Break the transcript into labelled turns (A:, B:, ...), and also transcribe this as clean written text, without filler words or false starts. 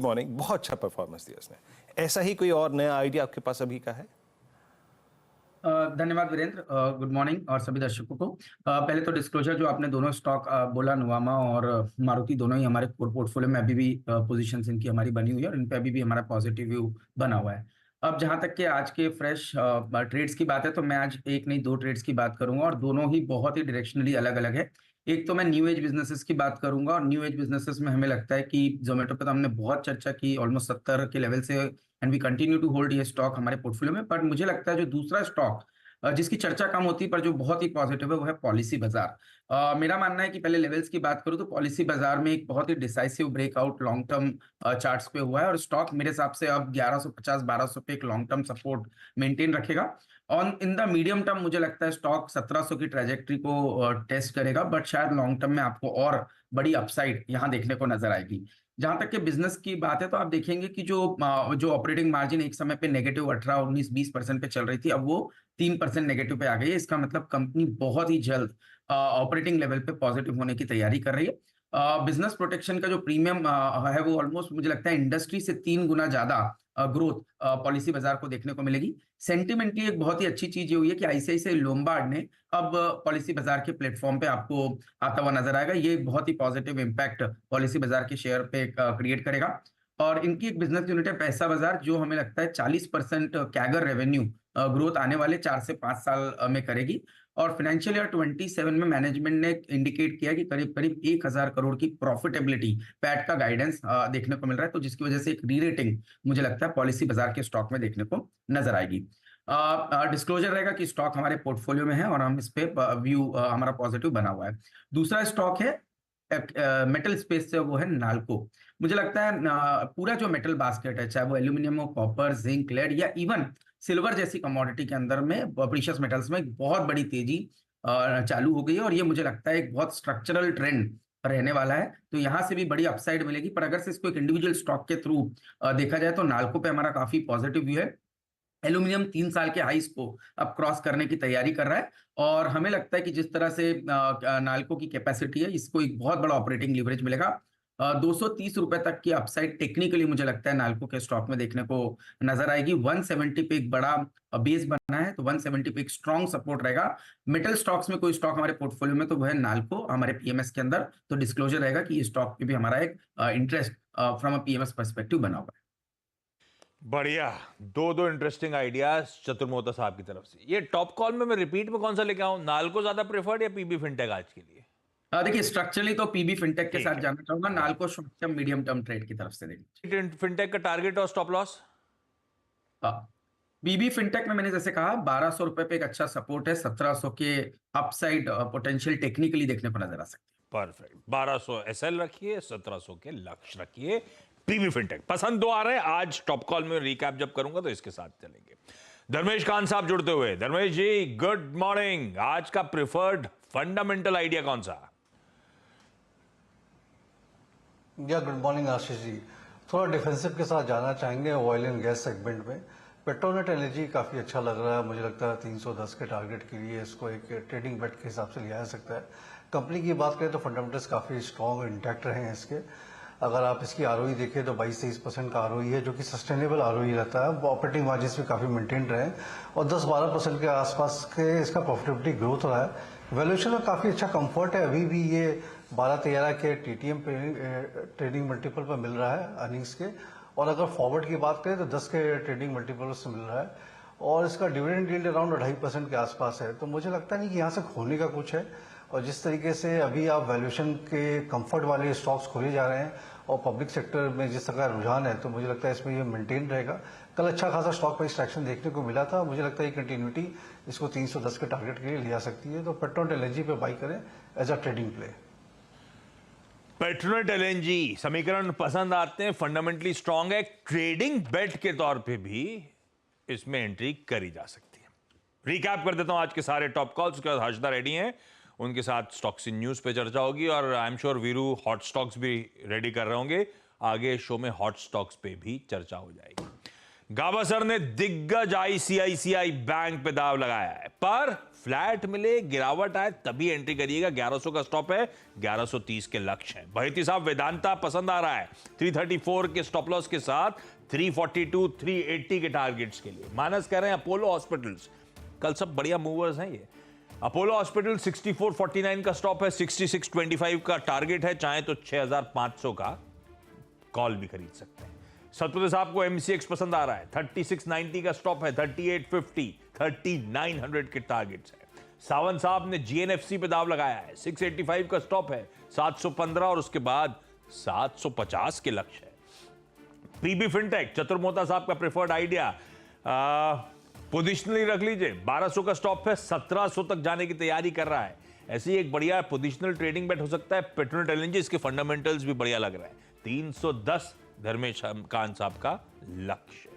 A: Morning. बहुत अच्छा performance दिया इसने। ऐसा ही कोई और नया आइडिया आपके पास अभी का है?
B: धन्यवाद वीरेंद्र। गुड मॉर्निंग और सभी दर्शकों को। पहले तो डिस्क्लोजर, जो आपने दोनों स्टॉक बोला, नुवामा और मारुति, दोनों ही हमारे कोर पोर्टफोलियो में अभी भी पोजीशंस इनकी हमारी बनी हुई है और इन पे अभी भी हमारा पॉजिटिव व्यू बना हुआ है। अब जहां तक कि आज के फ्रेश ट्रेड्स की बात है, तो मैं आज एक नहीं दो ट्रेड्स की बात करूंगा और दोनों ही बहुत ही डायरेक्शनली अलग अलग है। एक तो मैं न्यू एज बिजनेसेस की बात करूंगा, और न्यू एज बिजनेसेस में हमें लगता है कि जोमेटो पे तो हमने बहुत चर्चा की ऑलमोस्ट 70 के लेवल से, and we continue to hold ये स्टॉक हमारे पोर्टफोलियो में। बट मुझे लगता है जो दूसरा स्टॉक जिसकी चर्चा कम होती है पर जो बहुत ही पॉजिटिव है, वो है पॉलिसी बाजार। मेरा मानना है कि पहले लेवल्स की बात करूं तो पॉलिसी बाजार में एक बहुत ही decisive breakout long term charts पे हुआ है, और स्टॉक मेरे हिसाब से अब 1150-1200 पे एक लॉन्ग टर्म सपोर्ट मेंटेन रखेगा। On in the medium term मुझे लगता है स्टॉक 1700 की ट्रेजेक्ट्री को टेस्ट करेगा, बट शायद लॉन्ग टर्म में आपको और बड़ी अपसाइड यहां देखने को नजर आएगी। जहां तक कि बिजनेस की बात है, तो आप देखेंगे कि जो ऑपरेटिंग मार्जिन एक समय पे नेगेटिव 18-19-20% पे चल रही थी, अब वो 3% नेगेटिव पे आ गई है। इसका मतलब कंपनी बहुत ही जल्द ऑपरेटिंग लेवल पे पॉजिटिव होने की तैयारी कर रही है। बिजनेस प्रोटेक्शन का जो प्रीमियम है, वो ऑलमोस्ट मुझे लगता है इंडस्ट्री से 3 गुना ज्यादा ग्रोथ पॉलिसी बाजार को देखने को मिलेगी। सेंटिमेंटली एक बहुत ही अच्छी चीज ये हुई है कि आईसीआईसीआई लोम्बार्ड ने अब पॉलिसी बाजार के प्लेटफॉर्म पे आपको आता हुआ नजर आएगा। ये एक बहुत ही पॉजिटिव इंपैक्ट पॉलिसी बाजार के शेयर पे क्रिएट करेगा। और इनकी एक बिजनेस यूनिट है पैसा बाजार, जो हमें लगता है 40% कैगर रेवेन्यू ग्रोथ आने वाले 4 से 5 साल में करेगी। और फाइनेंशियल ईयर 27 में मैनेजमेंट ने इंडिकेट किया कि करीब करीब 1000 करोड़ की प्रॉफिटेबिलिटी पैट का गाइडेंस देखने को मिल रहा है, तो जिसकी वजह से एक री रेटिंग मुझे लगता है पॉलिसी बाजार के स्टॉक में देखने को नजर आएगी। डिस्क्लोजर रहेगा कि स्टॉक हमारे पोर्टफोलियो में है और हम इस पे व्यू हमारा पॉजिटिव बना हुआ है। दूसरा स्टॉक है मेटल स्पेस से, वो है नाल्को। मुझे लगता है पूरा जो मेटल बास्केट है, चाहे वो एल्यूमिनियम हो, कॉपर, जिंक, लेड या इवन सिल्वर जैसी कमोडिटी के अंदर में, प्रीशियस मेटल्स में एक बहुत बड़ी तेजी चालू हो गई है, और ये मुझे लगता है एक बहुत स्ट्रक्चरल ट्रेंड रहने वाला है। तो यहां से भी बड़ी अपसाइड मिलेगी। पर अगर से इसको एक इंडिविजुअल स्टॉक के थ्रू देखा जाए, तो नाल्को पे हमारा काफी पॉजिटिव व्यू है। एल्यूमिनियम 3 साल के हाईस को अब क्रॉस करने की तैयारी कर रहा है, और हमें लगता है कि जिस तरह से नाल्को की कैपेसिटी है, इसको एक बहुत बड़ा ऑपरेटिंग लीवरेज मिलेगा। 230 रुपए तक की अपसाइड टेक्निकली मुझे लगता है नाल्को के स्टॉक में देखने को नजर आएगी। 170 पे एक बड़ा बेस बना है, तो 170 पे एक स्ट्रॉन्ग सपोर्ट रहेगा। मेटल स्टॉक्स में कोई स्टॉक हमारे पोर्टफोलियो में, तो वो है नाल्को हमारे पीएमएस के अंदर। तो डिस्क्लोजर रहेगा कि ये स्टॉक पे भी हमारा एक interest from a PMS perspective बना हुआ है।
C: बढ़िया, दो इंटरेस्टिंग आइडियाज चतुर मोहता साहब की तरफ से। ये टॉप कॉल में मैं रिपीट में कौन सा लेके आऊं, नाल्को ज्यादा प्रेफर्ड या पीबी फिनटेक आज के लिए?
B: देखिए, स्ट्रक्चरली तो पीबी फिनटेक के
C: ठीक
B: साथ
C: है,
B: जाना चाहूंगा, NALCO short term medium term trade की तरफ से देखिए।
C: फिनटेक का टारगेट और स्टॉप लॉस?
B: पीबी फिनटेक में मैंने जैसे कहा 1200 रुपए पे एक अच्छा सपोर्ट है, 1700 के अपसाइड पोटेंशियल टेक्निकली देखने को नजर आ सकती है।
C: परफेक्ट, 1200 एसएल रखिए, 1700 के लक्ष्य रखिए। पीबी फिनटेक पसंद दो आ रहे हैं। आज टॉप कॉल में रिकैप जब करूंगा तो इसके साथ चलेंगे। धर्मेश खान साहब जुड़ते हुए। धर्मेश जी, गुड मॉर्निंग। आज का प्रिफर्ड फंडामेंटल आइडिया कौन सा?
D: Good morning Ashish ji. थोड़ा डिफेंसिव के साथ जाना चाहेंगे ऑयल एंड गैस सेगमेंट में। पेट्रोनेट एनर्जी काफ़ी अच्छा लग रहा है, मुझे लगता है 310 के टारगेट के लिए इसको एक ट्रेडिंग बेट के हिसाब से लिया जा सकता है। कंपनी की बात करें तो फंडामेंटल्स काफ़ी स्ट्रॉन्ग और इंटैक्ट रहे हैं इसके। अगर आप इसकी आरओई देखें तो 22-23% का आरओई है, जो कि सस्टेनेबल आरओई रहता है। ऑपरेटिंग मार्जिन भी काफ़ी मेंटेन रहे और 10-12% के आसपास के इसका प्रॉफिटेबिलिटी ग्रोथ रहा है। वैल्यूएशन में काफ़ी अच्छा कंफर्ट है, अभी भी ये 12-13 के टीटीएम ट्रेडिंग मल्टीपल पर मिल रहा है अर्निंग्स के। और अगर फॉरवर्ड की बात करें तो 10 के ट्रेडिंग मल्टीपल से मिल रहा है, और इसका डिविडेंड यील्ड अराउंड 2.5% के आसपास है। तो मुझे लगता नहीं कि यहाँ से खोने का कुछ है, और जिस तरीके से अभी आप वैल्यूएशन के कंफर्ट वाले स्टॉक्स खोले जा रहे हैं और पब्लिक सेक्टर में जिस तरह का रुझान है, तो मुझे लगता है इसमें ये मेंटेन रहेगा। कल अच्छा खासा स्टॉक प्राइस ट्रैक्शन देखने को मिला था, मुझे लगता है ये कंटिन्यूटी इसको 310 के टारगेट के लिए लिया सकती है। तो पेट्रोनेट एलएनजी पे बाई करें as a trading play.
C: Petronet LNG समीकरण पसंद आते हैं, फंडामेंटली स्ट्रांग है, ट्रेडिंग बेट के तौर पे भी इसमें एंट्री करी जा सकती है। रिकैप कर देता हूं आज के सारे टॉप कॉल्स। उसके बाद हर्षदा रेडी हैं, उनके साथ स्टॉक्स इन न्यूज पे चर्चा होगी, और I am sure Veeru hot stocks भी रेडी कर रहे होंगे। आगे शो में हॉट स्टॉक्स पे भी चर्चा हो जाएगी। गाभासर ने दिग्गज आईसीआईसीआई बैंक पे दाव लगाया है, पर फ्लैट मिले, गिरावट आए तभी एंट्री करिएगा। 1100 का स्टॉप है, 1130 के लक्ष्य है। बहती साहब वेदांता पसंद आ रहा है 334 के स्टॉप लॉस के साथ 342 380 के टारगेट्स के लिए। मानस कह रहे हैं अपोलो हॉस्पिटल्स, कल सब बढ़िया मूवर्स हैं ये। अपोलो हॉस्पिटल 6449 का स्टॉप है, 6625 का टारगेट है, चाहे तो 6500 का कॉल भी खरीद सकते हैं। सतपति साहब को एमसीएक्स पसंद आ रहा है, 3690 का स्टॉप है, 3850 3900 के टारगेट्स है। सावंत साहब ने जीएनएफसी पे दाव लगाया है, 685 का स्टॉप है, 715 और उसके बाद 750 के लक्ष्य है। पीबी फिनटेक चतुर्मोता साहब का प्रेफर्ड आइडिया पोजिशनली रख लीजिए, 1200 का स्टॉप है, 1700 तक जाने की तैयारी कर रहा है। ऐसे ही एक बढ़िया पोजिशनल ट्रेडिंग बेट हो सकता है पेट्रोनेट एलएनजी, इसके फंडामेंटल्स भी बढ़िया लग रहे हैं। 310 धर्मेश कान साहब का लक्ष्य।